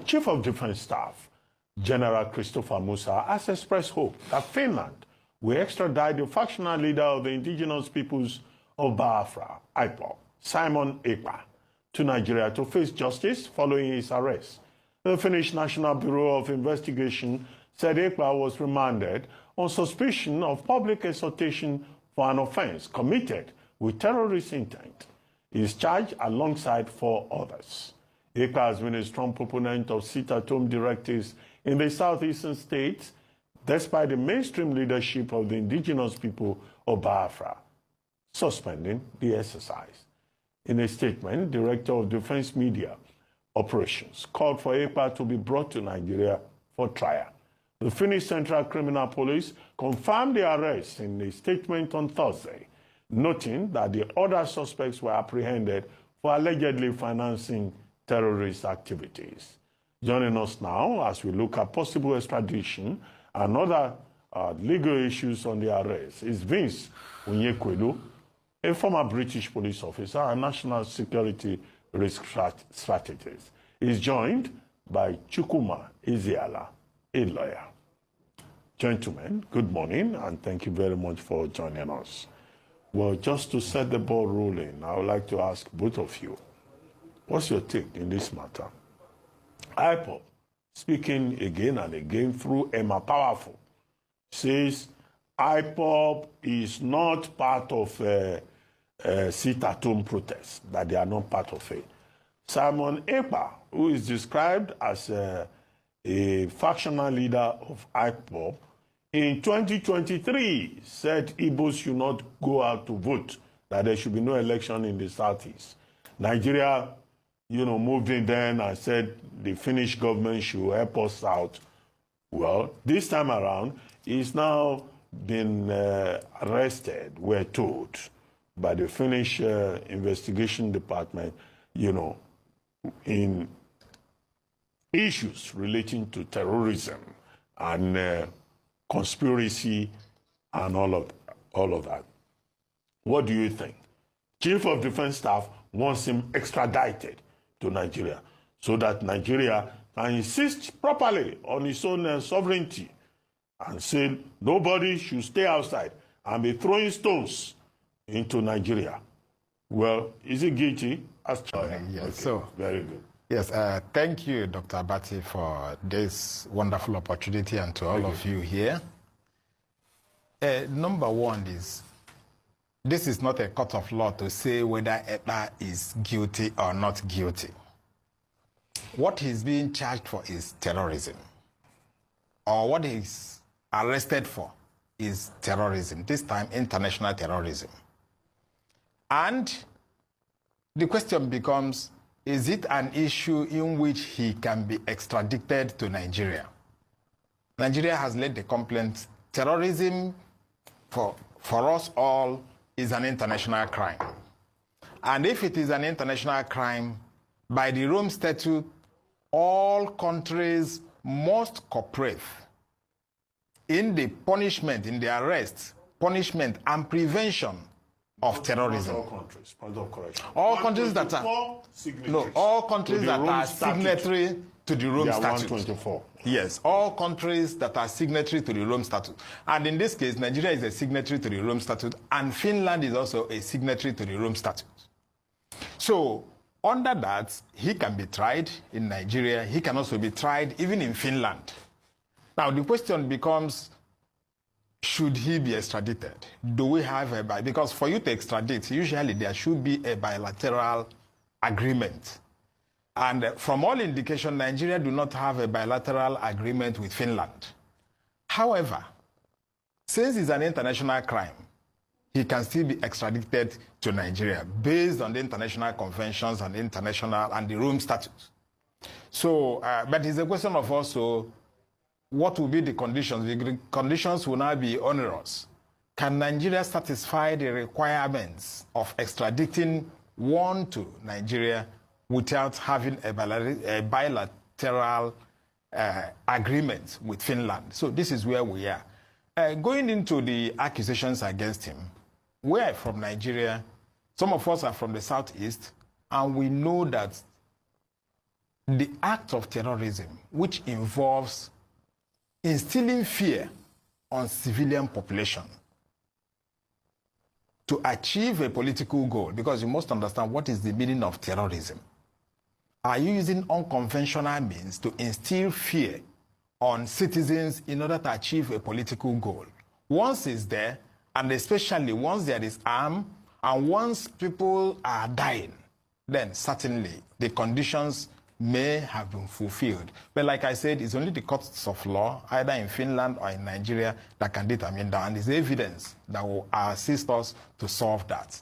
Chief of Defense Staff, General Christopher Musa, has expressed hope that Finland will extradite the factional leader of the indigenous peoples of Biafra, Ekpa, Simon Akpa, to Nigeria to face justice following his arrest. The Finnish National Bureau of Investigation said Ekpa was remanded on suspicion of public exhortation for an offense committed with terrorist intent. He is charged alongside 4 others. Ekpa has been a strong proponent of sit-at-home directives in the southeastern states, despite the mainstream leadership of the indigenous people of Biafra suspending the exercise. In a statement, Director of Defense Media Operations called for Ekpa to be brought to Nigeria for trial. The Finnish Central Criminal Police confirmed the arrest in a statement on Thursday, noting that the other suspects were apprehended for allegedly financing terrorist activities. Joining us now as we look at possible extradition and other legal issues on the arrest is Vince Onyekwelu, a former British police officer and national security risk strategist. He's joined by Chukwuma Ezeala, a lawyer. Gentlemen, good morning, and thank you very much for joining us. Well, just to set the ball rolling, I would like to ask both of you, what's your take in this matter? Ekpa, speaking again and again through Emma Powerful, says Ekpa is not part of a sit-at-home protest, that they are not part of it. Simon Akpa, who is described as a factional leader of Ekpa, in 2023 said Igbos should not go out to vote, that there should be no election in the southeast. Nigeria, moved in then and said the Finnish government should help us out. Well, this time around, he's now been arrested, we're told, by the Finnish investigation department, in issues relating to terrorism and conspiracy and all of that. What do you think? Chief of Defense Staff wants him extradited to Nigeria so that Nigeria can insist properly on its own sovereignty and say nobody should stay outside and be throwing stones into Nigeria. Well, is he guilty? As yes, okay. So very good. Yes, thank you, Dr. Abati, for this wonderful opportunity, and to all of you here. Number one is, this is not a court of law to say whether Ekpa is guilty or not guilty. What he's being charged for is terrorism, or what he's arrested for is terrorism, this time international terrorism. And the question becomes, is it an issue in which he can be extradited to Nigeria? Nigeria has laid the complaint, terrorism for us all is an international crime. And if it is an international crime, by the Rome Statute, all countries must cooperate in the punishment, in the arrest, punishment, and prevention of terrorism. All countries, point of correction. All countries that are all countries that are signatory to the Rome Statute. 124. Yes, all countries that are signatory to the Rome Statute. And in this case, Nigeria is a signatory to the Rome Statute, and Finland is also a signatory to the Rome Statute. So, under that, he can be tried in Nigeria. He can also be tried even in Finland. Now, the question becomes, should he be extradited? Do we have a because for you to extradite, usually there should be a bilateral agreement. And from all indication, Nigeria do not have a bilateral agreement with Finland. However, since it's an international crime, he can still be extradited to Nigeria based on the international conventions and the Rome Statute. So, but it's a question of also, what will be the conditions? The conditions will now be onerous. Can Nigeria satisfy the requirements of extraditing one to Nigeria without having a bilateral agreement with Finland? So this is where we are. Going into the accusations against him, we are from Nigeria. Some of us are from the southeast, and we know that the act of terrorism, which involves instilling fear on civilian population to achieve a political goal, because you must understand what is the meaning of terrorism. Are you using unconventional means to instill fear on citizens in order to achieve a political goal? Once it's there, and especially once there is harm, and once people are dying, then certainly the conditions may have been fulfilled. But like I said, it's only the courts of law, either in Finland or in Nigeria, that can determine that. And it's evidence that will assist us to solve that.